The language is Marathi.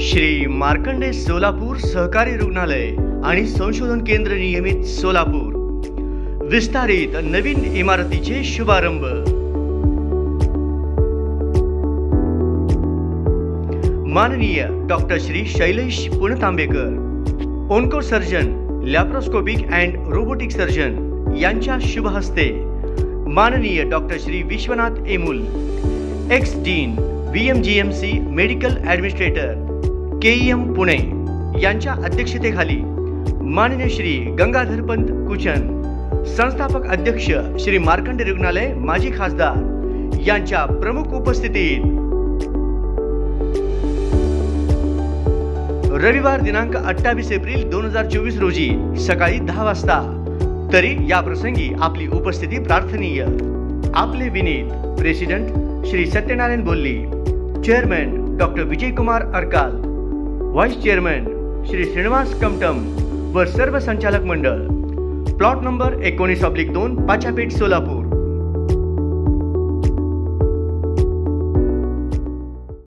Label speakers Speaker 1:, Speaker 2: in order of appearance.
Speaker 1: श्री मार्कंडे सोलापूर सहकारी रुग्णालय आणि संशोधन केंद्र नियमित सोलापूर विस्तारित नवीन इमारतीचे शुभारंभ। माननीय doctor Shri Shailesh Puntambekar, onco surgeon, laparoscopic and robotic surgeon यांच्या शुभ हस्ते माननीय doctor Shri Vishwanath Emul, ex dean BMGMC medical administrator KEM Pune यांच्या अध्यक्षतेखाली माननीय श्री गंगाधरपंत कुचन, संस्थापक अध्यक्ष श्री मार्कंडे रुग्णालय माजी खासदार यांच्या प्रमुख उपस्थितीत रविवार दिनांक 28 एप्रिल 2024 रोजी सकाळी 10 वाजता तरी या प्रसंगी आपली उपस्थिती प्रार्थनीय। आपले विनीत प्रेसिडेंट श्री सत्यनारायण बोल्ली, chairman doctor Vijay Kumar अरकाल, vice chairman Shri Shrinivas Kamtam व सर्व संचालक मंडळ। Plot number 19/2 Pachapeth Solapur.